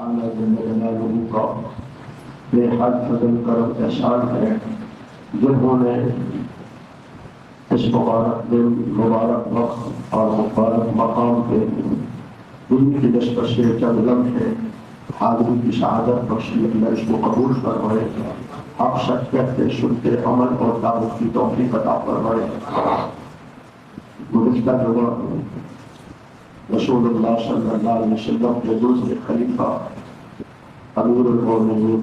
تعالیٰ جل جلالہ کا بے حد فضل کرم احسان ہے جنہوں نے اس مبارک دن مبارک وقت اور مبارک مقام پہ دن کی نسبت سے چند لمحے حاضری کی شہادت بخشی اللہ اس کو قبول فرمائے حق سچ کہتے سنتے عمل اور دعوت کی توفیق عطا فرمائے۔ گزشتہ جمعہ رسول اللہ صلی اللہ علیہ وسلم کے دوسرے خلیفہ امیر المومنین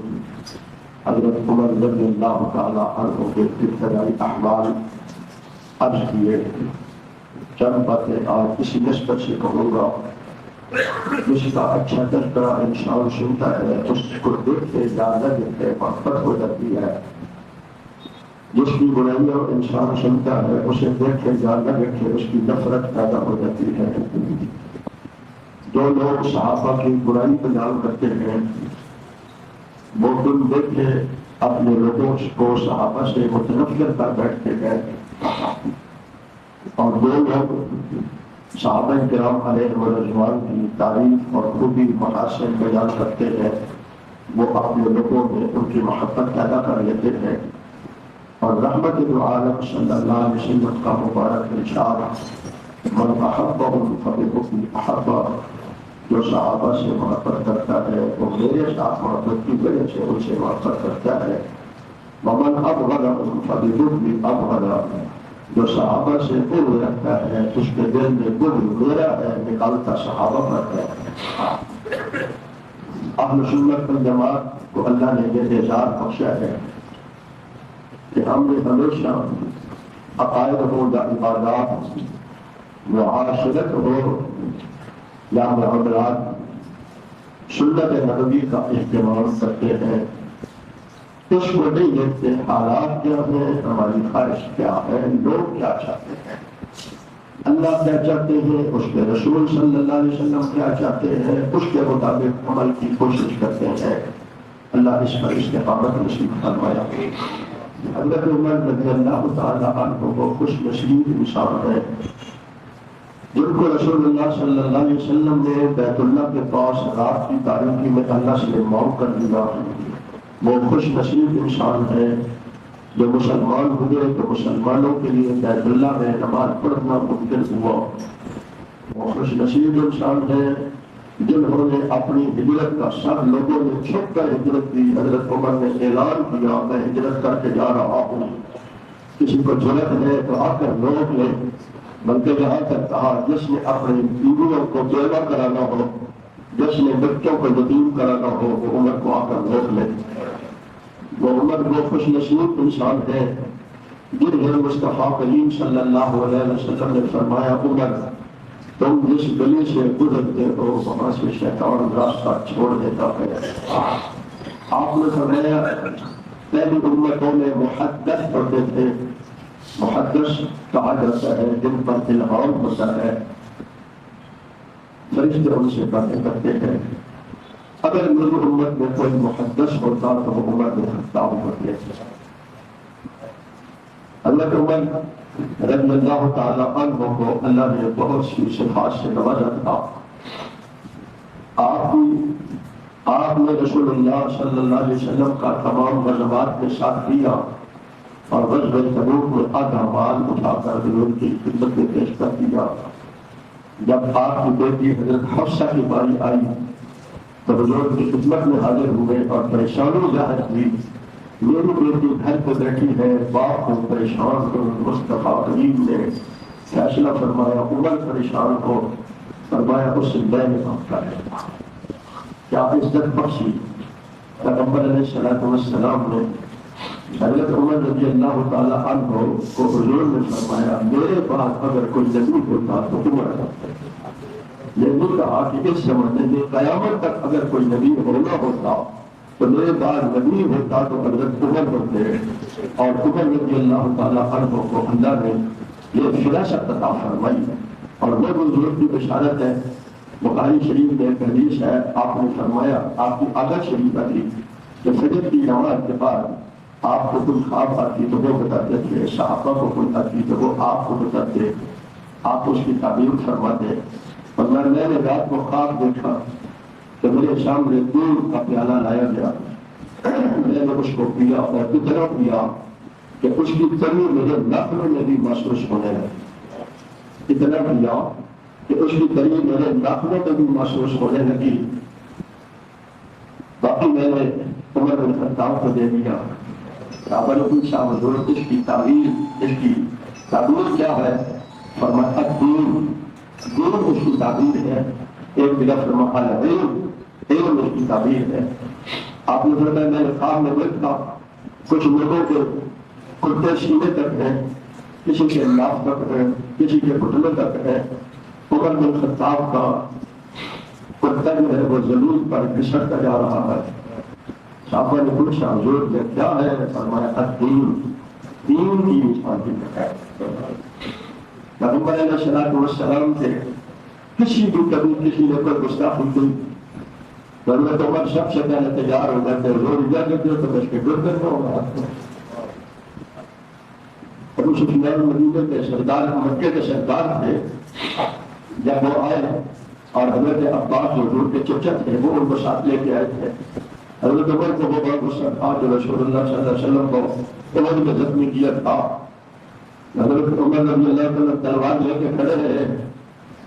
حضرت عمر رضی اللہ تعالیٰ عنہ کے ابتدائی احوال عرض کیے، چند باتیں آج اسی نسبت سے کہوں گا۔ جس کا اچھا تذکرہ انسان سنتا ہے اس کو دیکھ کے زیادہ دیکھتے محبت ہو جاتی ہے، جس کی برائیاں انسان سنتا ہے اسے دیکھ کے زیادہ دیکھے اس کی نفرت پیدا ہو جاتی ہے۔ جو لوگ صحابہ کی برائی بیان کرتے ہیں وہ دن دیکھ کے اپنے لوگوں کو صحابہ سے متنفر کر بیٹھتے ہیں، اور جو لوگ صحابہ کرام علیہ رضوان کی تعریف اور خوبی محاسن بیان کرتے ہیں وہ اپنے لوگوں میں ان کی محبت پیدا کر لیتے ہیں۔ اور رحمت عالم صلی اللہ علیہ وسلم کا مبارک ارشاد من احبهم فبحبی احبہ، جو صحابہ سے محبت کرتا ہے وہ میرے ساتھ محبت کی وجہ سے ان سے محبت کرتا ہے۔ ومن ابغضهم فبحبی ابغضہ، جو صحابہ سے بغض رکھتا ہے اس کے دل میں بغض میرا ہے نکالتا صحابہ پر ہے۔ اہل سنت والجماعت کو اللہ نے یہ اعزاز بخشا ہے کہ ہم نے ہمیشہ عقائد ہو یا عبادات، معاشرت ہو یا معاملات، سنت نبوی کا اہتمام کرتے ہیں۔ اس کو نہیں دیکھتے حالات کیا ہیں، ہماری خواہش کیا ہے، لوگ کیا چاہتے ہیں، اللہ کیا چاہتے ہیں، اس کے رسول صلی اللہ علیہ وسلم کیا چاہتے ہیں، اس کے مطابق عمل کی کوشش کرتے ہیں۔ اللہ اس پر استقامت نصیب فرمائے۔ حضرت عمر رضی اللہ تعالیٰ عنہ کو خوش نصیب انسان ہے جن کو رسول اللہ صلی اللہ علیہ وسلم نے بیت اللہ کے پاس رات کی تاریکی میں اللہ سے معاف کر دیا۔ وہ خوش نصیب انسان ہے جو مسلمان ہوئے تو مسلمانوں کے لیے بیت اللہ میں نماز پڑھنا ممکن ہوا۔ وہ خوش نصیب انسان ہے جنہوں نے اپنی ہجرت کا سب لوگوں نے چھپ کر ہجرت کی۔ حضرت عمر نے اعلان کیا میں ہجرت کر کے جا رہا ہوں، کسی کو ضرورت ہے تو آ کر روک لے، بلکہ یہاں تک کہا جس نے اپنی بیویوں کو بیوہ کرانا ہو، جس نے بچوں کو یتیم کرانا ہو وہ عمر کو آ کر روک لے۔ وہ عمر وہ خوش نصیب انسان ہے جنہیں مصطفیٰ کریم صلی اللہ علیہ وسلم نے فرمایا عمر تم جس گلی سے گزرتے ہو وہاں سے شیطان راستہ چھوڑ دیتا ہے۔ آپ نے فرمایا پہلی امتوں میں محدث پڑھتے تھے، محدث کہا جاتا ہے جن پر الہام ہوتا ہے، فرشتے ان سے باتیں کرتے ہیں۔ اگر میری امت میں کوئی محدث ہوتا تو وہ عمر بن خطاب ہوتے۔ حضرت عمر رضی اللہ تعالیٰ عنہ کو اللہ نے بہت سی صفات سے نوازا تھا۔ آپ نے رسول اللہ صلی اللہ علیہ وسلم کا تمام غزوات میں ساتھ دیا اور غزوہ تبوک میں آدھا مال اٹھا کر حضور کی خدمت میں پیش کر دیا۔ جب آپ کی بیٹی حضرت حفصہ کی باری آئی تو حضور کی خدمت میں حاضر ہوئے اور پریشانی ظاہر کی، میری بیٹی گھر پہ بیٹھی ہے، باپ کو پریشان ہو۔ مصطفیٰ کریم نے فیصلہ فرمایا عمر پریشان ہو، فرمایا اس سے میں نے معاف کر دیا۔ کیا عزت بخشی پیغمبر علیہ السلام نے حضرت عمر رضی اللہ تعالیٰ عنہ کو حضور نے فرمایا میرے پاس اگر کوئی نبی ہوتا تو عمر ہوتا۔ یہ نہیں کہا کہ اس زمانے میں قیامت تک اگر کوئی نبی ہونا ہوتا تو میرے بعد نبی ہوتا تو حضرت عمر ہوتے، اور عمر رضی اللہ تعالیٰ عنہ کو اللہ نے یہ فراست عطا فرمائی اور وہ حضور کی بشارت ہے۔ بخاری شریف میں ایک حدیث ہے، آپ نے فرمایا آپ کی عادت شریف تھی کہ فجر کی نماز کے بعد آپ کو کوئی خواب آتی تو وہ بتاتے تھے، صحابہ کو کوئی آتی تو وہ آپ کو بتاتے، آپ اس کی تعبیر فرماتے۔ اور میں نے رات کو خواب دیکھا کہ میرے سامنے دودھ کا پیالہ لایا گیا، میں نے اس کو پیا اور اتنا پیا کہ اس کی کمی میرے ناخنوں میں بھی محسوس ہونے لگی، اتنا پیا کہ اس کی کمی میرے ناخنوں میں بھی محسوس ہونے لگی۔ باقی میں نے عمر بن خطاب کو دے دیا۔ صحابہ نے پوچھا حضور اس کی تعبیر کیا ہے؟ فرمایا دین اس کی تعبیر ہے، ایک جگہ فرمایا علم اس کی تعبیر ہے۔ آپ نے فرمایا میں نے خواب میں دیکھا کچھ لوگوں کے کرتے سینے تک ہیں، کسی کے ناف تک ہے، کسی کے گھٹنے تک ہے۔ عمر بن خطاب کا کرتا جو ہے وہ زمین پر گھسٹتا جا رہا ہے۔ صحابہ نے پوچھا حضور یہ کیا ہے؟ فرمایا دین کی نشانی ہے۔ پیغمبر علیہ الصلوۃ والسلام سے کسی بھی کبھی کسی نے کوئی گستاخی کی، حضرت عمر سب سے پہلے تیار ہو جاتے حضور اجازت دو تو اس کے گردن میں ہوگا۔ ابو سفیان مدینے کے سردار، مکے کے سردار تھے، جب وہ آئے اور حضرت عباس حضور کے چچا تھے وہ ان کو ساتھ لے کے آئے تھے، حضرت عمر کو وہ بڑا غصہ تھا جو رسول اللہ صلی اللہ علیہ وسلم کو عمر میں زخمی کیا تھا۔ حضرت عمر رضی اللہ عنہ تلوار لے کے کھڑے رہے،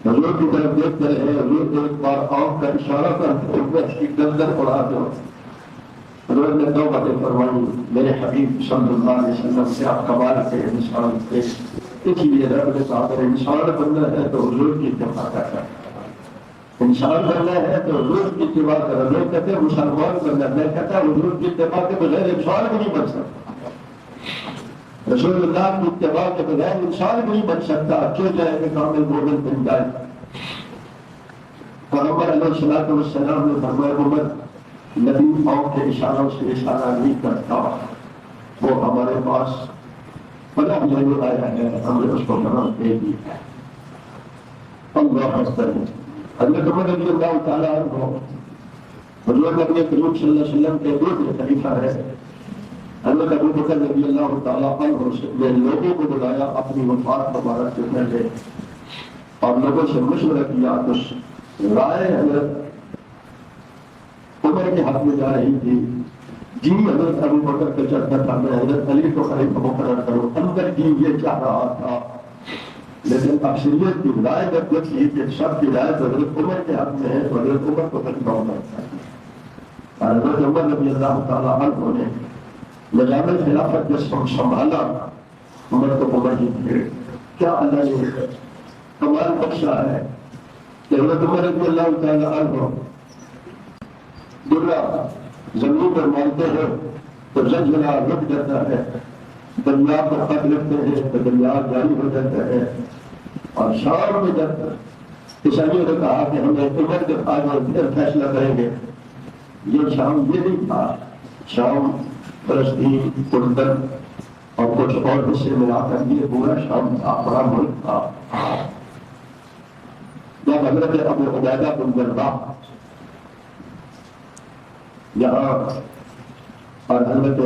حضور کی طرف دیکھتے رہے، حضور ایک بار آنکھ کا اشارہ کرتے ہوئے اس کی گردن اڑا دو۔ حضرت نے دو باتیں فرمائی، میرے حبیب صلی اللہ علیہ وسلم سے آپ کمال کے انسان تھے، اس لیے رب نے کہا اگر انسان بننا ہے تو حضور کی اتباع کرنا، انسان بننا ہے تو حضور کی اتباع کرنا۔ لوگ کہتے ہیں مسلمان بننا، میں کہتا ہوں حضور کی اتباع کے بغیر انسان بھی نہیں بن سکتا، رسول اللہ کی اتباع کے بغیر انسان بھی نہیں بن سکتا، کیوں جائے کہ کامل مومن بن جائے۔ پیغمبر علیہ الصلوۃ والسلام نے فرمایا عمر نبی قوم کے اشاروں سے اشارہ نہیں کرتا، وہ ہمارے پاس پناہ لینے آیا ہے، ہم نے اس کو پناہ دے دی ہے۔ اللہ اکبر۔ حضرت عمر رضی اللہ تعالیٰ عنہ حضور نبی کریم صلی اللہ علیہ وسلم کے دوسرے خلیفہ ہے۔ حضرت ابو بکر رضی اللہ تعالیٰ عنہ نے لوگوں کو بلایا اپنی وفات مبارک سے پہلے اور لوگوں سے مشورہ کیا، تو رائے حضرت عمر کے حق میں جا رہی تھی، جی حضرت ابو بکر کا چلتا تھا میں حضرت علی کو خلیفہ مقرر کروں، اندر جی یہ چاہ رہا تھا، لیکن اکثریت کی رائے جب تھی کہ سب کی رائے حضرت عمر کے حق میں ہے تو حضرت عمر کو خلیفہ ہونا چاہیے۔ حضرت عمر رضی اللہ تعالیٰ عنہ نے نظام خلافت جب سنبھالا، عمر کو عمر ہی تھے، کیا اللہ نے کمال بخشا ہے کہ حضرت عمر رضی اللہ تعالیٰ عنہ درہ زمین پر مانتے ہیں تو زلزلہ رک جاتا ہے، دریا پر خط لکھتے ہیں تو دریا جاری ہو جاتا ہے، اور شام میں جب عیسائیوں نے کہا کہ ہم نے عمر کے آگے پھر فیصلہ کریں گے، یہ شام یہ نہیں تھا، شام فلسطین، اردن اور کچھ اور حصے ملا کر یہ پورا شام تھا، بڑا ملک تھا۔ جب حضرت ابو عبیدہ بن جراح یہاں اور حضرت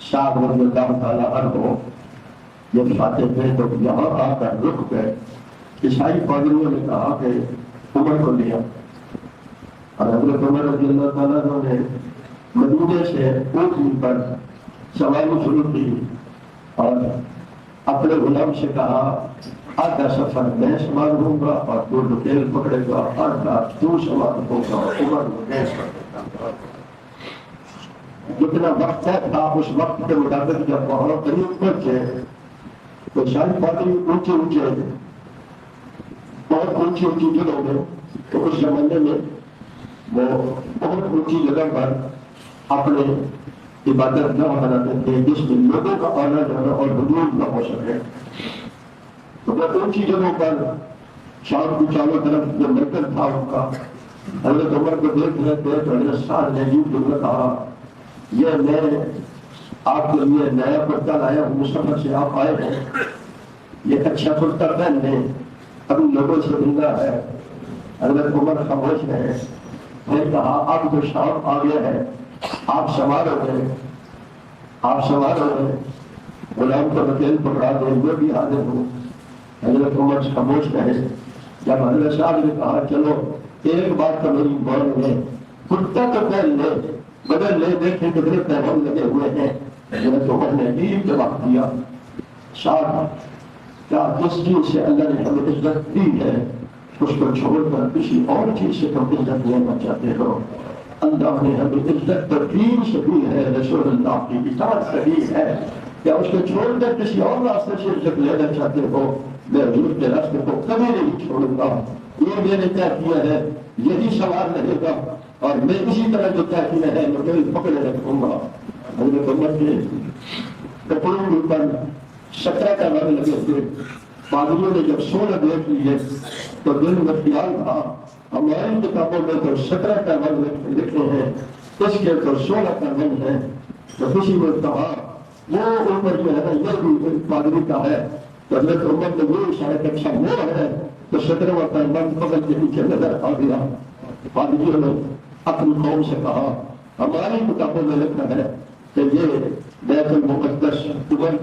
شاہ رضی اللہ تعالیٰ عنہ جب فاتح تھے تو یہاں آ کر رک گئے، عیسائی پادریوں نے کہا کہ عمر کو لیا، اور حضرت عمر رضی اللہ تعالیٰ عنہ نے مدینے سے اونٹنی پر سواری شروع کی اور اپنے غلام سے کہا آدھا سفر میں سوار ہوں گا اور دو ڈکیل پکڑے گا، آدھا تو سوار ہوگا، عمر میں سوار۔ جتنا وقت تھا اس وقت کے مطابق جب بہت قریب پہنچے تو شاہی پادری اونچے بہت اونچی جگہوں میں، تو اس زمانے میں وہ بہت اونچی جگہ پر اپنے عبادت گاہ بناتے تھے جس میں لوگوں کا آنا جانا اور حضور نہ ہو سکے، تو وہ اونچی جگہوں پر شام کی چاروں طرف جو مرکز تھا ان کا، حضرت عمر کو دیکھ رہے تھے تو حضرت سعد نے نے کہا یہ میں آپ کے لیے نیا کرتا لایا ہوں، سفر سے آپ آئے ہیں، یہ اچھا کرتا پہن لیں، ابھی لوگوں سے ملنا ہے۔ حضرت عمر خاموش رہے، میں نے کہا اب تو شام آ گیا ہے، آپ سوار ہو گئے، غلام کو نکیل پکڑا دیں، میں بھی حاضر ہوں۔ حضرت عمر خاموش رہے، جب حضرت صاحب نے کہا چلو ایک بات تو میری مان لے، کتا تو پہل لے، بدل لے، دیکھیں کتنے پیغام لگے ہوئے ہیں۔ حضرت عمر نے عید جواب دیا، شاہ کیا جس چیز سے اللہ نے ہمیں عزت دی ہے اس کو چھوڑ کر کسی اور چیز سے تم عزت لینا چاہتے ہو؟ اللہ نے ہمیں عزت تو دین سے دی ہے، رسول اللہ کی اطاعت سے دی ہے، کیا اس کو چھوڑ کر کسی اور راستے سے عزت لینا چاہتے ہو؟ میں حضور کے راستے کو کبھی نہیں چھوڑوں گا، یہ میں نے طے کیا ہے، یہی سوال رہے گا، اور میں اسی طرح جو طے کیا ہے میں کبھی پکڑے رکھوں گا۔ حضرت عمر کے کپڑوں پر 17 کا رنگ لگے ہوئے، پادریوں نے جب 16 دیکھ لیے تو دل میں خیال تھا ہماری کتابوں میں تو 17 کا رنگ لکھے ہیں، اس کے تو 16 کا رنگ ہے۔ تو کسی نے کہا وہ عمر جو ہے یہ بھی پادری کا ہے، تو حضرت عمر نے وہ شاید اچھا وہ ہے، تو 17واں کا رنگ بغل کے نیچے نظر آ گیا۔ پادریوں نے اپنی قوم سے کہا ہماری کتابوں میں لکھا ہے کہ یہ بیت المقدس عمر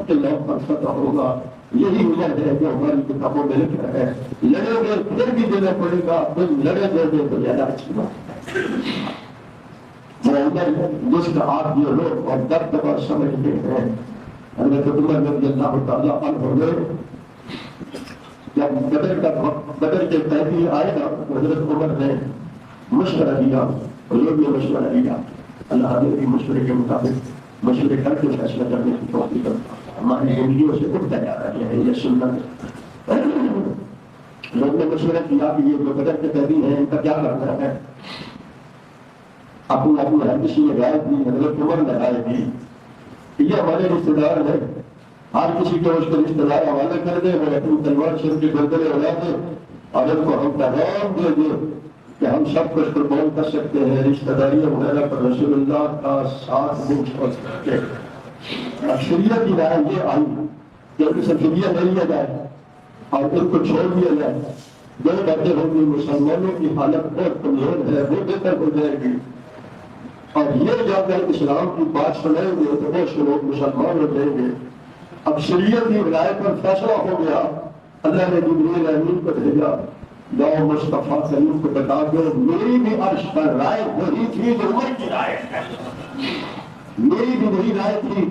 کے نام پر فتح ہوگا، یہی وجہ ہے جو ہماری کتابوں میں لکھا ہے، لڑے گے پھر بھی دینا پڑے گا، پھر لڑے گے تو زیادہ اچھی بات۔ وہ عمر جس کا آپ یہ لوگ اور درد اور سمجھتے ہیں، حضرت عمر رضی اللہ تعالیٰ عنہ نے جب بدر کے قیدی آئے نا، حضرت عمر نے مشورہ دیا، حضور نے مشورہ دیا، اللہ نے بھی مشورے کے مطابق مشورے کر کے فیصلہ کرنے کی توفیق ہماری زندگیوں سے اٹھتا جا رہا ہے۔ یہ سنت لوگ نے مشورہ کیا کہ یہ جو بدر کے قیدی ہیں ان کا کیا کرنا ہے، اپنی اپنی ہر کسی نے رائے دی، حضرت عمر نے رائے دی کہ یہ ہمارے رشتے دار ہیں، ہر کسی کو اس کے رشتے دار حوالے کر دے، وہ اپنی تلوار سے ان کے گردنے اڑا دے اور ان کو ہم پیغام دے دیں کہ ہم سب کچھ قربان کر سکتے ہیں، رشتہ داریاں وغیرہ پر رسول اللہ کا ساتھ نہیں چھوڑ سکتے۔ اکثریت کی رائے یہ آئی کہ ان سے فدیہ لے لیا جائے اور ان کو چھوڑ دیا جائے، جو باتیں ہوں گی مسلمانوں کی حالت بہت کمزور ہے وہ بہتر ہو جائے گی، اور یہ جا کر اسلام کی بات سنائیں گے تو بہت سے لوگ مسلمان ہو جائیں گے۔ اکثریت کی رائے پر فیصلہ ہو گیا، اللہ نے جبریل امین کو بھیجا، جاؤ مصطفیٰ کریم کو بتا دو میری بھی عرش پر رائے وہی تھی جو عمر کی رائے ہے، میری بھی وہی رائے تھی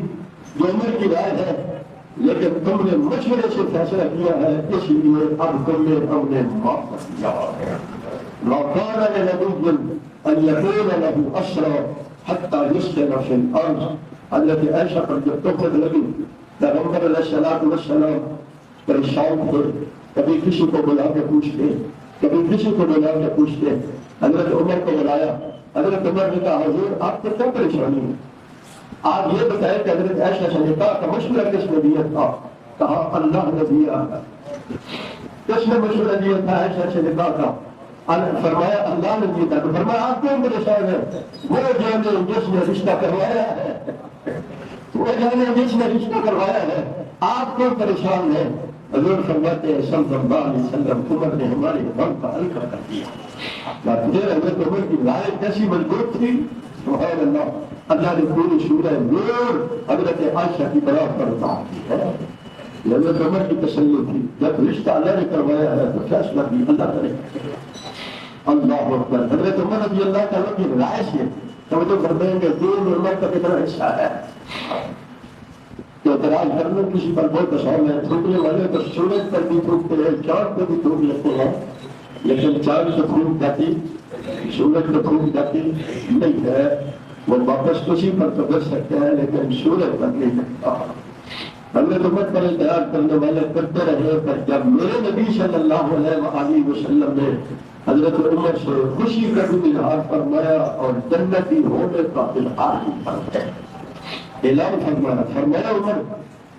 جو عمر کی رائے ہے، لیکن تم نے مشورے سے فیصلہ کیا ہے، اس لیے اب تم نے ہم نے معاف کر دیا ہے۔ لو كان لنبي ان يكون له اسرى حتى يسكن في الارض، حضرت عائشہ پر جب تہمت لگی پیغمبر علیہ الصلوۃ والسلام پریشان تھے، کبھی کسی کو بلا کے پوچھتے، کبھی کسی کو بلا کے پوچھتے، حضرت عمر کو بلایا، حضرت عمر نے کہا حضور آپ کو کیا پریشانی ہے، آپ یہ بتائیں کہ حضرت عائشہ سے نکاح کا مشورہ کس نے دیا تھا؟ کہا اللہ نے دیا۔ کس نے مشورہ دیا تھا عائشہ سے نکاح کا؟ فرمایا اللہ نے دیا تھا۔ تو فرمایا آپ کیوں پریشان ہیں؟ وہ جانے جس نے رشتہ کروایا ہے، وہ جانے جس نے رشتہ کروایا ہے، آپ کیوں پریشان ہیں؟ حضور فرماتے ہیں صلی اللہ علیہ وسلم عمر نے ہمارے غم کا ہلکا کر دیا۔ پھر حضرت عمر کی رائے کیسی مضبوط تھی، سبحان اللہ، اللہ نے پوری سورہ نور حضرت عائشہ کی طرف پر اتار دی ہے۔ حضرت عمر کی تسلی تھی جب رشتہ اللہ نے کروایا ہے تو فیصلہ بھی اللہ کرے۔ اللہ اکبر۔ حضرت عمر رضی اللہ تعالیٰ کی رائے سے توجہ کرتے ہیں کہ دین عمر کا کتنا حصہ ہے۔ تو اعتراض کرنے کسی پر بہت آسان ہے، تھوکنے والے تو سورج پر بھی تھوکتے ہیں، چاند پہ بھی تھوک لیتے ہیں، لیکن چاند تو تھوک جاتی، سورج تو تھوک جاتی نہیں ہے، وہ واپس اسی پر تو کر سکتے ہیں لیکن سورج پر نہیں سکتا۔ حضرت عمر پر اعتراض کرنے والے کرتے رہے، پر جب میرے نبی صلی اللہ علیہ وسلم نے حضرت عمر سے خوشی کا بھی اظہار فرمایا اور جنتی ہونے کا اظہار بھی فرمایا، اعلان فرمایا، فرمایا عمر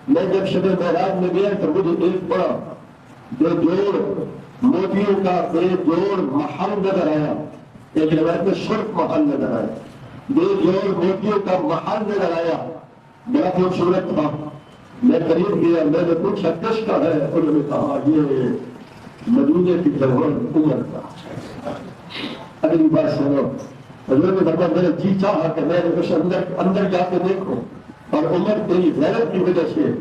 میں جب شب معراج میں گیا تو مجھے ایک بڑا بے جوڑ موتیوں کا بے جوڑ محل نظر آیا، ایک روایت میں سرخ محل نظر آیا، بے جوڑ موتیوں کا محل نظر آیا، بڑا خوبصورت تھا۔ میں قریب گیا، میں نے پوچھا کس کا ہے؟ انہوں نے کہا یہ مدینے کی جوان عمر کا۔ اگلی بات سنو، حضور نے فرمایا میرا جی چاہا کہ میں اس اندر جا کے دیکھوں، اور عمر تیری غیرت کی وجہ سے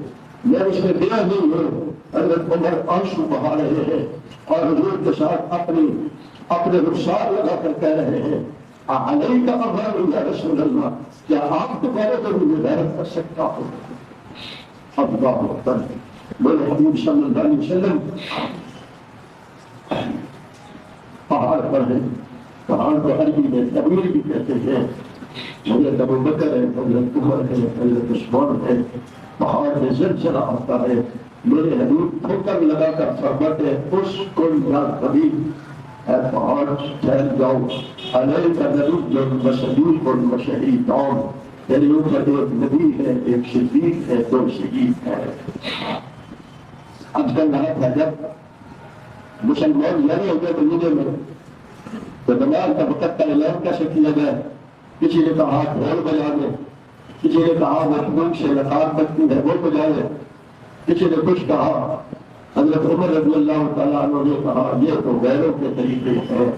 میں اس میں گیا نہیں ہوں۔ حضرت عمر آنسو بہا رہے ہیں اور حضور کے ساتھ اپنی اپنے رخسار لگا کر کہہ رہے ہیں علیک اغار یا رسول اللہ، کیا آپ تو میرے پر مجھے غیرت کر سکتا ہوں؟ اللہ اکبر، میرے حبیب صلی اللہ علیہ وسلم پہاڑ پر ہیں، پہاڑ کو عربی میں تبیر بھی کہتے ہیں، حضرت ابو بکر ہے، حضرت عمر ہے، حضرت عثمان ہے، پہاڑ میں زلزلہ آتا ہے، میرے حبیب ٹھوکر لگا کر فرماتے ہیں اسکن یا کبھی، اے پہاڑ ٹھہر جاؤ، علیک نبی وصدیق وشہیدان، تیرے اوپر ایک نبی ہے، ایک صدیق ہے، دو شہید ہے۔ اب کل رہا تھا جب مسلمان لڑے ہوئے مدینے میں تو نماز کا وقت کا اعلان کیسے کیا گیا؟ کسی نے کہا ڈھول بجا دے، کسی نے کہا مخدوم سے رکعت بجتی ہے وہ بجا دے، کسی نے کچھ کہا۔ حضرت عمر رضی اللہ تعالیٰ عنہ نے کہا یہ تو غیروں کے طریقے ہیں،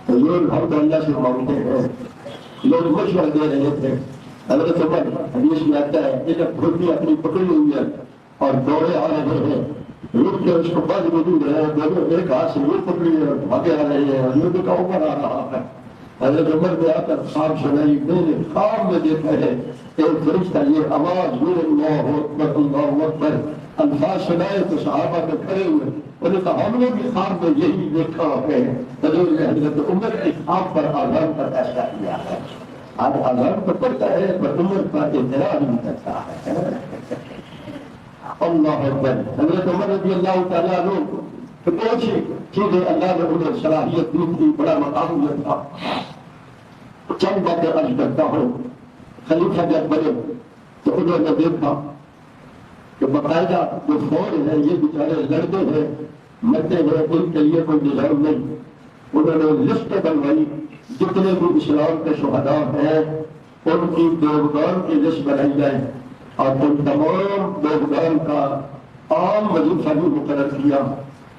لوگ ہم اللہ سے مانگتے ہیں، لوگ مشورہ دے رہے تھے۔ حضرت عمر حدیث میں آتا ہے کہ جب گھڑی اپنی پکڑی ہوئی ہے اور دوڑے آ رہے ہیں، رک کے اس کو بج موجود ہے، دونوں ایک ہاتھ سے یہ پکڑی ہے اور بھاگے آ رہے ہیں، یہ بھی عمر آ رہا ہے۔ حضرت عمر نے آ کر خواب سنائی، میں نے خواب میں دیکھا ہے ایک فرشتہ یہ آواز اللہ اکبر اللہ اکبر الفاظ سنائے تو صحابہ کے کھڑے ہوئے، انہوں نے کہا ہم نے بھی خواب میں یہی دیکھا ہے۔ حضور نے حضرت عمر کے خواب پر آزان کا فیصلہ کیا ہے۔ آج آزان تو پڑتا ہے پر عمر کا اعتراض نہیں کرتا ہے۔ اللہ اکبر۔ حضرت عمر رضی اللہ تعالیٰ عنہ تو بہت سی چیزیں اللہ نے انہیں صلاحیت دی تھی، بڑا مقام دیا تھا۔ چند باتیں عرض کرتا ہوں۔ خلیفہ جب بنے تو انہوں نے دیکھا کہ باقاعدہ جو فوج ہے یہ بیچارے لڑتے ہیں مرتے ہیں، ان کے لیے کوئی نظام نہیں۔ انہوں نے لسٹ بنوائی جتنے بھی اسلام کے شہداء ہیں ان کی دیوگان کی لسٹ بنائی جائے اور ان تمام دیوگان کا عام وظیفہ بھی مقرر کیا۔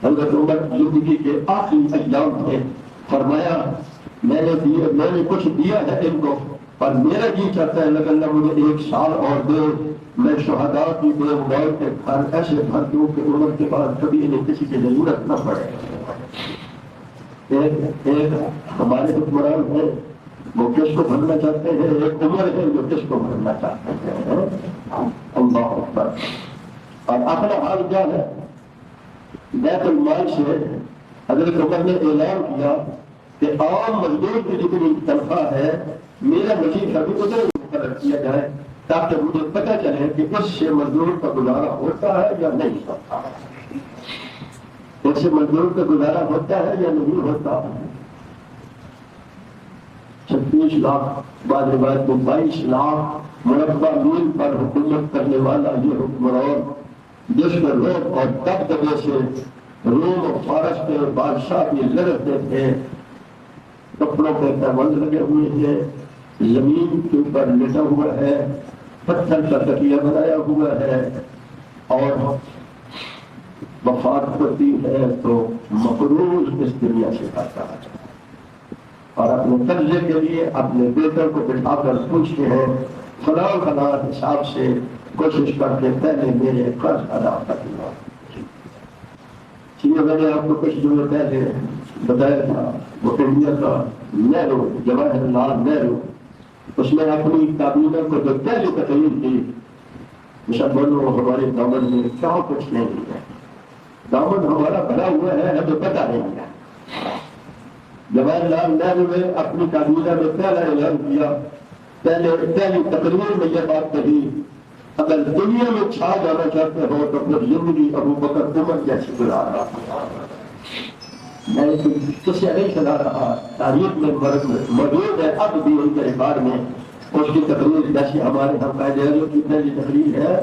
حضرت عمر زندگی کے آخری ایام تھے، فرمایا میں نے کچھ دیا ہے ان کو پر میرا جی چاہتا ہے اللہ مجھے 1 سال اور دے، میں شہداء کی دیوگان کے گھر ایسے بھر دوں کہ عمر کے بعد کبھی انہیں کسی کی ضرورت نہ پڑے۔ ایک ہمارے حکمران ہے وہ کس کو بھرنا چاہتے ہیں، ایک عمر ہے جو کس کو بھرنا چاہتے ہیں۔ اللہ اکبر۔ اور اپنا حال کیا ہے؟ بیت المال سے حضرت عمر نے اعلان کیا کہ عام مزدور کی جتنی تنخواہ ہے میرا وظیفہ بھی ادھر مقرر کیا جائے تاکہ مجھے پتہ چلے کہ اس سے مزدور کا گزارا ہوتا ہے یا نہیں ہوتا، اس سے مزدور کا گزارا ہوتا ہے یا نہیں ہوتا۔ 36 لاکھ بعد روایت میں 22 لاکھ مربع میل پر حکومت کرنے والا یہ حکمران جس میں روب اور دبدبے سے روم اور فارس کے بادشاہ بھی لڑتے تھے، کپڑوں پہ پیبند لگے ہوئے تھے، زمین کے اوپر لیٹا ہوا ہے، پتھر کا تکیہ بنایا ہوا ہے اور وفات ہوتی ہے تو مقروض اس دنیا سے کرتا ہے اور اپنے قرضے کے لیے اپنے بیٹے کو بٹھا کر پوچھتے ہیں فلاں فلاں حساب سے کوشش کر کے پہلے میرے قرض ادا کر دیا۔ میں نے آپ کو کچھ دنوں پہلے بتایا تھا وہ انڈیا کا نہرو، جواہر لال نہرو، اس نے اپنی کابینہ کو جو پہلی تقریر کی مسلمانوں ہمارے دامن میں کیا کچھ نہیں ہے، دامن ہمارا بھرا ہوا ہے ہمیں پتہ نہیں ہے۔ جواہر لال نہرو نے اپنی کابینہ میں پہلا اعلان کیا، پہلی تقریر میں یہ بات کہی اگر دنیا میں چھا جانا چاہتے ہو تو پھر زندگی ابو بکر عمر جیسی گزارا۔ میں کسی نہیں سنا رہا، تاریخ میں موجود ہے اب بھی ان کے اخبار میں اس کی تقریر جیسی ہمارے ہم قائد اعظم کی پہلی تقریر ہے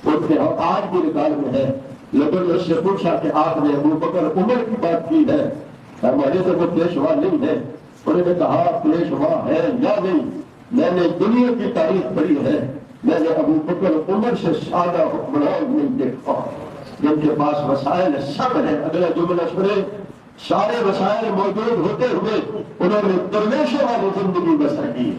اس کے آج بھی ریکارڈ میں ہے۔ لیکن اس سے پوچھا کہ آپ نے ابو بکر عمر کی بات کی ہے، ہمارے تو وہ پیشوا نہیں ہے، انہوں نے کہا پیشوا ہے یا نہیں، میں نے دنیا کی تاریخ پڑھی ہے، میں نے ابو بکر عمر سے سادہ حکمران نہیں دیکھا جن کے پاس وسائل سب ہے۔ اگلا جملہ سنے، سارے وسائل موجود ہوتے ہوئے انہوں نے درویشوں والی زندگی بسر کی،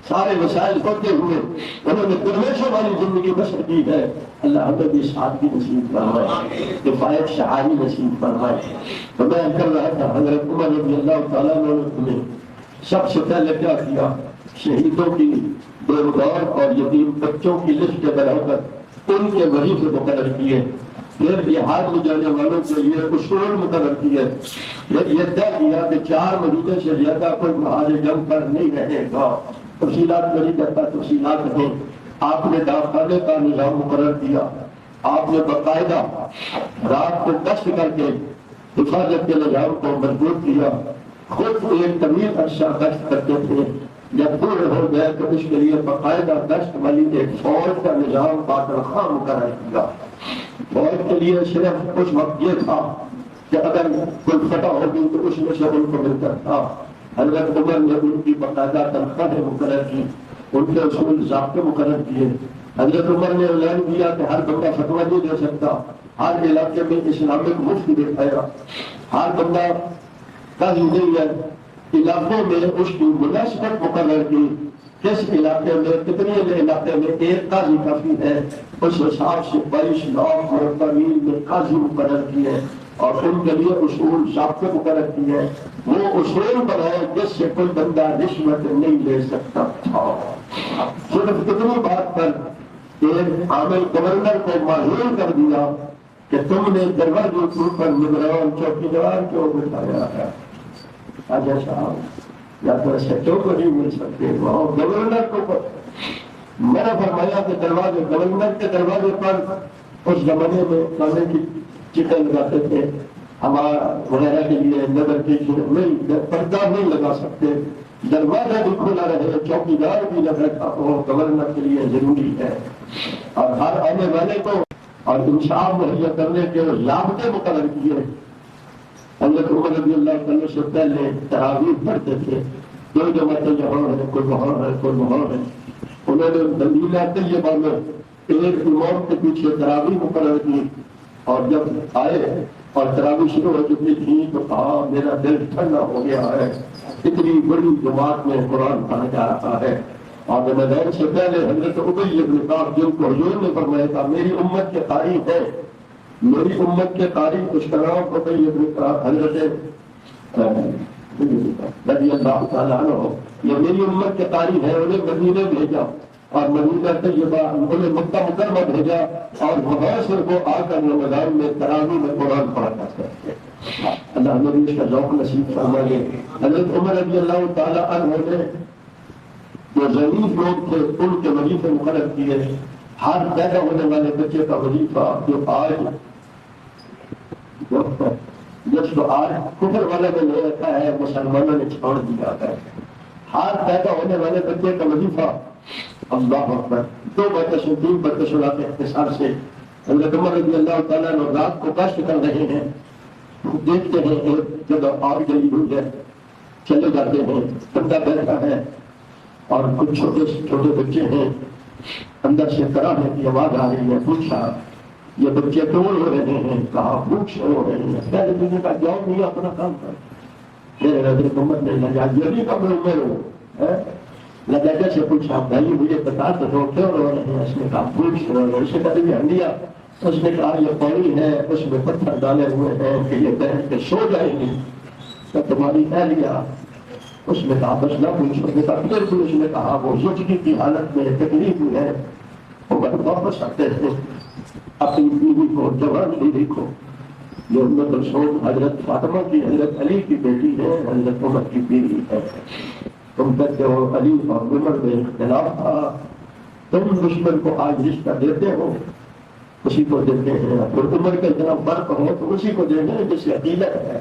سارے وسائل ہوتے ہوئے انہوں نے درویشوں والی زندگی بسر کی ہے. اللہ ہمیں بھی سادگی نصیب فرمائے، کفایت شعاری نصیب فرمائے. تو میں کر رہا تھا حضرت عمر رضی اللہ تعالیٰ نے سب سے پہلے کیا کیا؟ شہیدوں کی بیوگار اور یتیم بچوں کی لسٹ بنا کر ان کے وظیفے مقرر کیے. پھر جہاد میں جانے والوں کے لیے اصول مقرر کیے. پھر یہ طے کیا کہ 4 مہینے سے زیادہ کوئی محاذ جنگ پر نہیں رہے گا. تفصیلات نہیں کرتا، تفصیلات ہیں. آپ نے داخلے کا نظام مقرر کیا. آپ نے باقاعدہ رات کو گشت کر کے حفاظت کے نظام کو مضبوط کیا. خود ایک طویل عرصہ گشت کرتے تھے. جب پورے ہو گئے تو اس کے لیے باقاعدہ گشت والی ایک فوج کا نظام باطرخواہ مقرر کیا. فوج کے لیے صرف اس وقت یہ تھا کہ اگر کوئی فتح ہوگی تو اس میں سے ان کو ملتا تھا. حضرت عمر نے ان کی باقاعدہ تنخواہیں مقرر کی، ان کے اصول ضابطے مقرر کیے. حضرت عمر نے اعلان کیا کہ ہر بندہ فتویٰ نہیں دے سکتا، ہر علاقے میں اسلامک مفتی دکھائے گا. ہر بندہ قاضی نہیں ہے. علاقوں میں اس کی مناسبت مقرر کی، کس علاقے میں کتنے علاقے میں ایک قاضی کافی ہے. اس حساب سے 22 لاکھ مرتبین میں قاضی مقرر کیے اور ان کے لیے اصول ضابطے مقرر کیے. وہ اصول بنائے جس سے کوئی بندہ رشوت نہیں لے سکتا تھا. صرف کتنی بات پر ایک عامل گورنر کو معذور کر دیا کہ تم نے دروازے کے اوپر نگران چوکیدار کیوں بٹھایا ہے. راجا صاحب یا تو سچوں کو نہیں مل سکتے، وہاں گورنر کو میں نے فرمایا کہ دروازے گورنر کے دروازے پر اس زمانے میں کھانے کی چکن لگاتے تھے ہمارا وغیرہ کے لیے نظر کی نہیں، پردہ نہیں لگا سکتے. دروازہ بھی کھلا رہے، چوکیدار بھی لگ رکھا ہو، گورنر کے لیے ضروری ہے. اور ہر آنے والے کو اور انصاف مہیا کرنے کے ضابطے مقرر کیے. حضرت عمر رضی اللہ تعالیٰ سے پہلے تراویح پڑھتے تھے. 2 جماعتیں جہاں ہے، کوئی وہاں ہے، کوئی وہاں ہے. انہوں نے مدینہ طیبہ میں ایک امام کے پیچھے تراویح مقرر کی اور جب آئے اور تراویح شروع ہو چکی تھی تو کہا میرا دل ٹھنڈا ہو گیا ہے، اتنی بڑی جماعت میں قرآن پڑھا جا رہا ہے. اور رمضان سے پہلے حضرت ابی بن کعب جن کو حضور نے فرمایا تھا میری امت کے قاری ہے، میری امت کے قاری اس کا نام ابی بن کعب حضرت رضی اللہ تعالیٰ عنہ، یہ میری امت کے قاری ہے. انہیں مدینے بھیجا اور مدینہ طیبہ انہیں مکہ مکرمہ بھیجا اور وہاں سے وہ آ کر رمضان میں تراویح میں قرآن پڑھا کرتے تھے. اللہ نے اس کا ذوق نصیب فرمائے. حضرت عمر رضی اللہ تعالیٰ عنہ نے جو ضعیف لوگ تھے ان کے وظیفے مقرر کیے. ہر پیدا ہونے والے بچے کا وظیفہ جو آج جس کو آج کفر والے میں لے رکھا ہے مسلمانوں نے چھوڑ دیا ہے. ہر پیدا ہونے والے بچے کا وظیفہ اللہ اکبر 2 باتیں 3 باتیں سناتے اختصار سے. حضرت عمر رضی اللہ تعالیٰ نے رات کو کشت کر رہے ہیں، دیکھتے ہیں ایک جگہ آگ جلی ہوئی ہے، چلے جاتے ہیں، بندہ بیٹھا ہے اور کچھ چھوٹے چھوٹے بچے ہیں. اندر سے کراہنے کی آواز آ رہی ہے. پوچھا یہ بچے کیوں ہو رہے ہیں؟ کہا بھوک سے ہو رہے ہیں. پہلے دن کا جاؤ نہیں اپنا کام کر. پھر حضرت عمر نے لگا یہ بھی کب میں ہوں لگاجہ سے پوچھا بھائی مجھے بتا تو کیوں رو رہے ہیں؟ اس نے کہا بھوک سے رو رہے ہیں. اسے کبھی ہنڈیا اس نے کہا یہ پانی ہے، اس میں پتھر ڈالے ہوئے ہیں کہ یہ بیٹھ کے سو جائیں گے تو تمہاری اہلیہ. اس نے کہا بس نہ پوچھو. پھر بھی اس نے کہا وہ زچگی کی حالت میں تکلیف میں ہے، وہ واپس آتے ہیں اپنی بیوی کو، جوان بیوی کو جو ام کلثوم حضرت فاطمہ کی حضرت علی کی بیٹی ہے، حضرت عمر کی بیوی ہے. تم کہتے ہو علی اور عمر میں اختلاف تھا، تم دشمن کو آج رشتہ دیتے ہو اسی کو دیتے ہیں، اور عمر کا اتنا فرق ہو تو اسی کو دیں گے جس کی عقیدت ہے.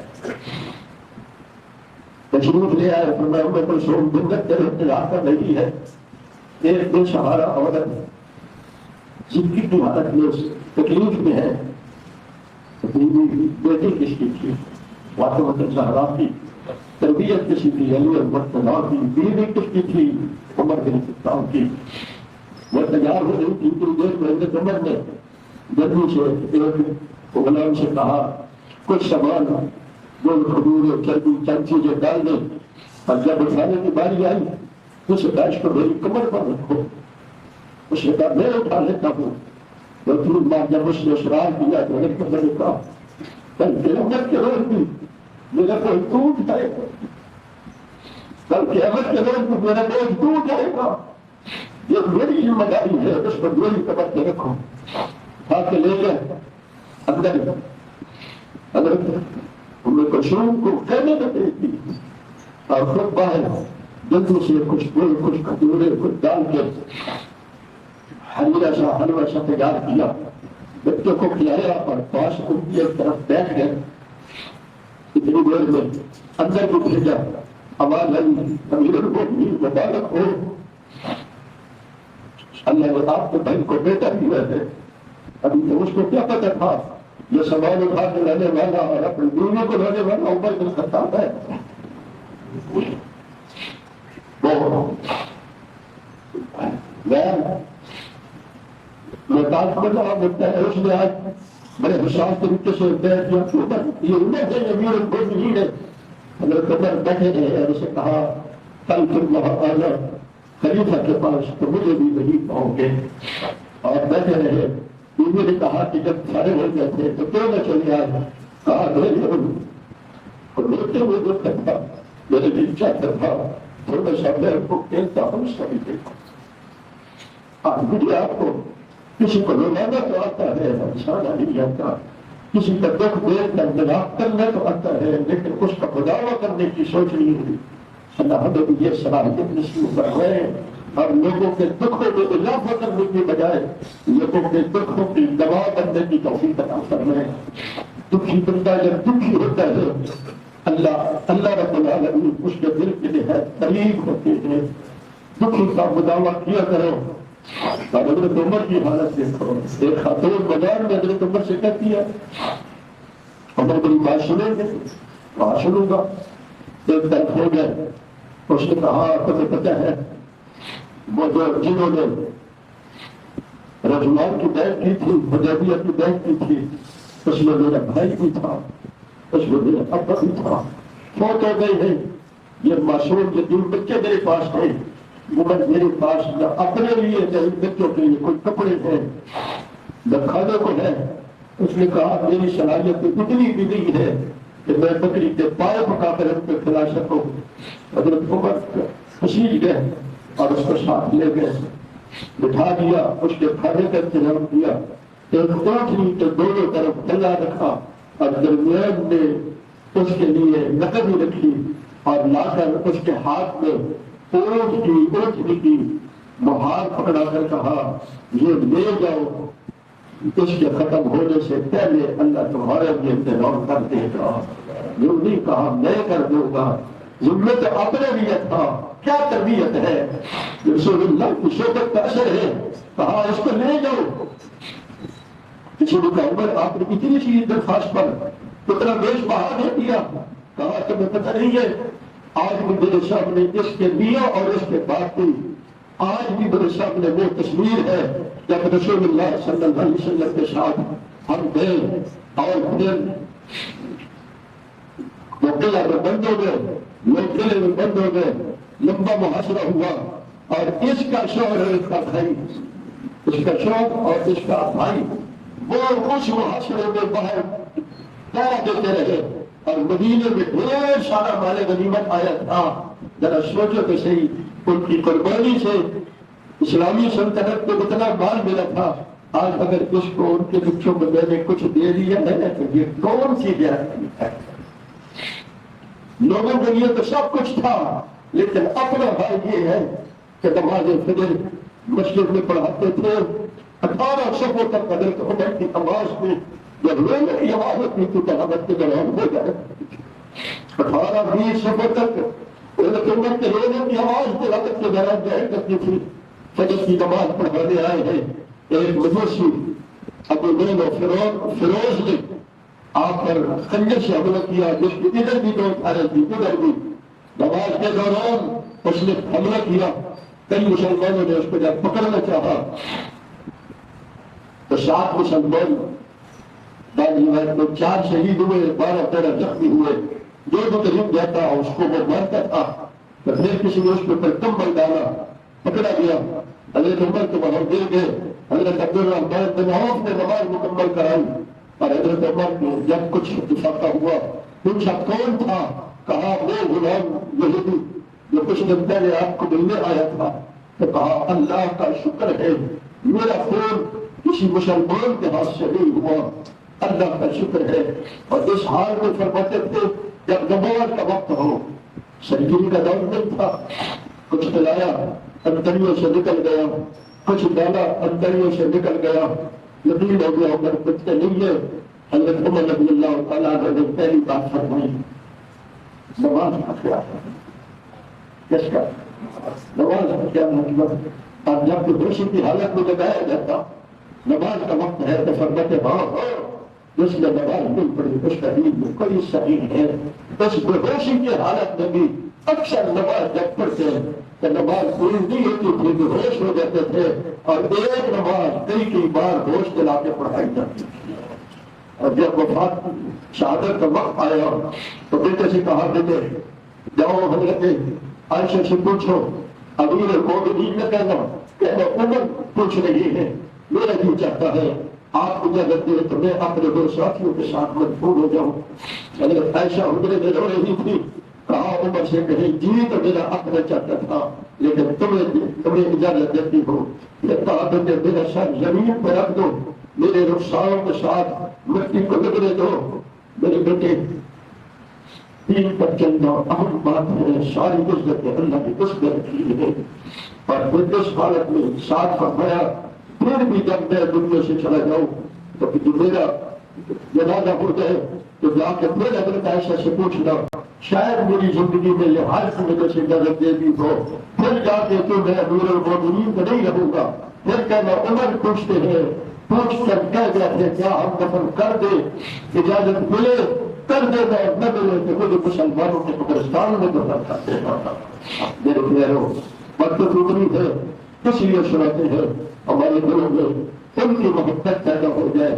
تشریف لے آئے فرمایا ام کلثوم جنت کے اختلاف کر رہی ہے. ایک بے سہارا عورت زندگی کی حالت میں تکلیف میں ہے. بیٹی کس کی تھی؟ فاطمہ الزہرا کی. تربیت کسی کی؟ علی المرتضیٰ کی. بیوی کس کی تھی؟ عمر بن خطاب کی. وہ تیار ہو رہی تھی کہ دیر میں حضرت عمر نے جلدی سے ایک غلام سے کہا کچھ سامان جو کھجور چربی چند چیزیں ڈال دیں. اور جب اٹھانے کی باری آئی اس بیچ کو میری کمر پر رکھو. اس نے کہا میں اٹھا لیتا ہوں. رسول اللہ جب اس نے اشرار کیا تو میرے کمر نے کہا کل قیامت کے روز بھی میرا کوئی ٹوٹ جائے گا, کل قیامت کے روز بھی میرا کوئی ٹوٹ جائے گا. یہ میری ذمہ داری ہے, اس پر میری کمر کے رکھو. کھا کے لے گئے اندر انہیں کشوم کو کہنے لگے تھی اور خود باہر جلدی سے کچھ گل کچھ کھجورے کچھ ڈال کے حلوہ سا تیار کیا, بچوں کو کھلایا اور پاس ان کی ایک طرف بیٹھ گئے. اتنی دیر میں اندر کو بھیجا, آواز آئی امیر المومنین مبارک ہو, اللہ نے آپ کے بھائی کو بیٹا دیا ہے. ابھی تو اس کو کیا پتا تھا یہ سامان اٹھا کے لانے والا اور اپنی دنیا کو لانے والا عمر بن خطاب ہے. میں تاج پر جواب دیتا ہے, اس نے آج بڑے ہوشیار طریقے سے بیٹھ دیا. یہ امت ہے امیر المومنین ہے. حضرت عمر بیٹھے رہے اور اسے کہا کل تم وہاں آنا خلیفہ کے پاس تو مجھے بھی وہی پاؤ گے. اور بیٹھے رہے. بیوی نے کہا کہ جب سارے ہو گئے تھے تو کیوں نہ چلے آئے. کہا روتے ہوئے جو تھا میرے دل چاہتا تھا تھوڑا سا میں کو کھیلتا ہوں سبھی دیکھو. آج مجھے آپ کو کسی کو رولانا تو آتا ہے, ہنسانا نہیں آتا. کسی کا دکھ دیکھ کر مذاق کرنا تو آتا ہے, لیکن اس کا بداوا کرنے کی سوچ نہیں ہوئی. اللہ ہمیں بھی یہ صلاحیت نصیب فرمائے اور لوگوں کے دکھوں میں اضافہ کرنے کی بجائے لوگوں کے دکھوں کی دوا کرنے کی توفیق عطا فرمائے. دکھی بندہ جب دکھی ہوتا ہے اللہ رب العالمین اس کے دل کے لیے قریب ہوتے ہیں. دکھی کا مداوع کیا کرو. حضرت عمر کی حالت دیکھو, ایک خاتون بازار میں حضرت عمر سے کہتی ہے عمر بڑی بات سنیں گے, بات سنوں گا. ایک طرف ہو گئے, اس نے کہا تمہیں پتہ ہے وہ جو جنہوں نے رضوان کی بیعت کی تھی, حدیبیہ کی بیعت کی تھی, اس میں میرا بھائی بھی تھا, اس میں میرا ابا بھی تھا, فوت ہو گئے ہیں. یہ معصوم جو دن بچے میرے پاس تھے وہ میرے پاس نہ اپنے لیے نہ بچوں کے لیے کوئی کپڑے ہیں نہ کھانے کو ہے. اس نے کہا میری صلاحیت اتنی بھی نہیں ہے کہ میں بکری کے پائے پکا کر ان کو کھلا سکوں. حضرت عمر پسیج گئے اور اس کو ساتھ لے گئے, بٹھا دیا, اس کے کھانے کا انتظام کیا. ایک اونٹنی تو دونوں طرف ڈلا رکھا اور درمیان میں اس کے لیے نقد رکھی اور لا کر اس کے ہاتھ میں اونٹنی کی مہار پکڑا کر کہا یہ لے جاؤ, اس کے ختم ہونے سے پہلے اللہ تمہارے لیے انتظام کر دے گا. جو نہیں کہا میں کر دوں گا. ذمت اپنے لیے تھا. کیا تربیت ہے, رسول اللہ کی صحبت کا اثر ہے. کہا اس کو لے جاؤ. کسی نے کہا عمر آپ نے اتنی سی درخواست پر اتنا بیش بہا دے دیا. کہا تمہیں پتہ نہیں ہے آج بھی میرے سامنے اس کے میاں اور اس کے باپ کی آج بھی میرے سامنے وہ تصویر ہے جب رسول اللہ صلی اللہ علیہ وسلم کے ساتھ ہم گئے اور پھر وہ قلعہ میں بند ہو گئے, لوگ قلعے میں بند ہو گئے, لمبا محاصرہ ہوا اور اس کا شوہر اور اس کا بھائی, اس کا شوہر اور اس کا بھائی وہ اس محاصرے میں باہر دعا دیتے رہے اور مدینے میں ڈھیر سارا مال غنیمت آیا تھا. ذرا سوچو کہ صحیح ان کی قربانی سے اسلامی سلطنت کو اتنا مال ملا تھا. آج اگر اس کو ان کے بچوں میں میں نے کچھ دے دیا ہے تو یہ کون سی گارنٹی ہے. لوگوں کے لیے تو سب کچھ تھا لیکن اپنا بھائی یہ ہے کہ نماز فجر مسجد میں پڑھاتے تھے. 18 صفوں تک حضرت عمر کی آواز میں جب لوگوں کی آواز ہوتی تھی تلاوت کے دوران ہو جائے 18-20 صفوں تک حضرت عمر کے لوگوں کی آواز تلاوت کے دوران جائے کرتی تھی. فجر کی نماز پڑھانے آئے ہیں ایک مجوسی ابو نعیم فیروز نے آ کر خنجر سے حملہ کیا, جس کی ادھر بھی دو کھا رہی تھی ادھر بھی. نماز کے دوران اس نے حملہ کیا. کئی مسلمانوں نے اس کو جب پکڑنا چاہا تو 7 مسلمان بعض روایت میں 4 شہید ہوئے, 12-13 زخمی ہوئے. جو بھی قریب جاتا اس کو وہ مارتا تھا. پھر کسی نے اس کے اوپر کمبل ڈالا، پکڑا گیا، حضرت عمر کے وہاں گر گئے، حضرت عبدالرحمن بن عوف نے نماز مکمل کرائی، اور حضرت عمر کو جب کچھ اتفاقہ ہوا پوچھا کون تھا، کہا وہ غلام یہودی جو کچھ دن پہلے آپ کو ملنے آیا تھا، تو کہا اللہ کا شکر ہے میرا خون کسی مسلمان کے ہاتھ سے نہیں ہوا، اللہ کا شکر ہے۔ اور اس حال میں فرماتے تھے جب نماز کا وقت ہو، سرگیری کا دور نہیں تھا، کچھ کھلایا انتریوں سے نکل گیا، کچھ ڈالا انتریوں سے نکل گیا، یقین ہو گیا اگر کچھ نہیں ہے۔ حضرت عمر رضی اللہ تعالیٰ نے پہلی بات فرمائی نماز کا کیا ہے، کس کا نماز کا کیا مطلب، اور جب ہوشی کی حالت میں لگایا جاتا نماز کا وقت ہے تو فرماتے ہاں جس نے نماز نہیں پڑھی اس کا دین میں کوئی صحیح ہے۔ اس بے ہوشی کی حالت میں بھی اکثر نماز جب پڑھتے تو نماز پوری نہیں ہوتی تھی، بے ہوش ہو جاتے تھے، اور ایک نماز کئی بار ہوش دلا کے پڑھائی جاتی تھی۔ اور جب وفات شہادت کا وقت آیا تو بیٹے سے کہا بیٹے جاؤ حضرت عائشہ سے پوچھو، امیر المومنین نے کہنا عمر پوچھ رہی ہے، میرا جی چاہتا ہے آپ کو اجازت دے تو میں اپنے دو ساتھیوں کے ساتھ مدفون ہو جاؤں۔ حضرت عائشہ حجرے میں رو رہی تھی، کہا عمر سے کہیں جی تو میرا اپنا چاہتا تھا لیکن تمہیں اجازت دیتی ہو، یہ کہا کہ میرا سر زمین پر رکھ دو، میرے رخساروں کے ساتھ مٹی کو لگنے دو۔ میرے بیٹے تین پر چلنا اہم بات ہے، ساری عزت اللہ کی عزت کی ہے، اور پھر اس حالت میں ساتھ فرمایا پھر بھی جب میں دنیا سے چلا جاؤں تو جو میرا جنازہ ہو جائے تو جا کے پھر حضرت عائشہ سے پوچھنا شاید میری زندگی میں یہ حال کی وجہ سے اجازت دے دی ہو، پھر جا کے تو میں امیر المومنین کو نہیں رہوں گا، پھر کہنا عمر پوچھتے ہیں، پوچھ کر کہہ گیا تھے کیا ہم دفن کر دے، اجازت ملے کر دے گا، نہ ملے تو خود مسلمانوں کے قبرستان میں دفن کرتے ہیں۔ میرے پیارو وقت ضروری ہے، اس لیے سناتے ہیں ہمارے دلوں میں ان کی محبت پیدا ہو جائے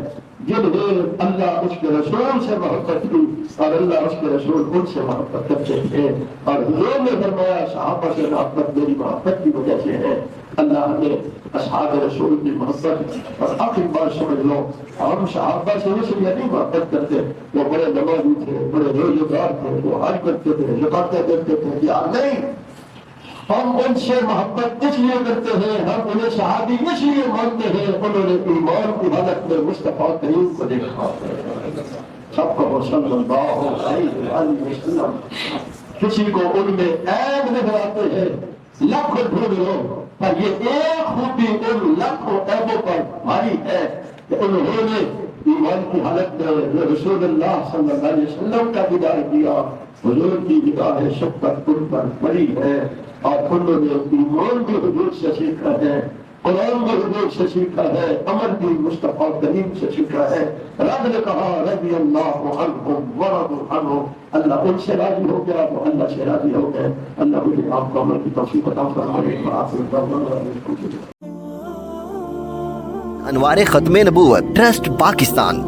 جنہیں اللہ اس کے رسول سے محبت کی اور اللہ اس کے رسول ان سے محبت کرتے تھے، اور حضور نے فرمایا صحابہ سے محبت میری محبت کی وجہ سے ہے۔ اللہ نے اصحاب رسول کی محبت، اور آخر بار سمجھ لو ہم صحابہ سے اس لیے نہیں محبت کرتے وہ بڑے نمازی تھے، بڑے روزگار تھے، وہ حج کرتے تھے، زکاتیں دیتے تھے، یا نہیں، ہم ان سے محبت اس لیے کرتے ہیں، ہم انہیں صحابی اس لیے مانتے ہیں انہوں نے ایمان کی حالت میں مصطفیٰ کریم کو دیکھا۔ سب کو صلی اللہ علیہ وسلم، کسی کو ان میں عیب نظر آتے ہیں، لاکھوں ڈھونڈ لو پر یہ ایک خوبی ان لاکھوں عیبوں پر بھاری ہے کہ انہوں نے ایمان کی حالت میں رسول اللہ صلی اللہ علیہ وسلم کا دیدار کیا، حضور کی نگاہ شفقت ان پر پڑی ہے، اور انہوں نے ایمان بھی حضور سے سیکھا ہے، قرآن بھی حضور سے سیکھا ہے، عمل بھی مصطفیٰ کریم سے سیکھا ہے۔ رب نے کہا رضی اللہ عنہم ورضوا عنہ، اللہ ان سے راضی ہو گیا تو اللہ سے راضی ہو گئے۔ اللہ مجھے آپ کو عمل کی توفیق عطا فرمائے۔ انوار ختم نبوت ٹرسٹ پاکستان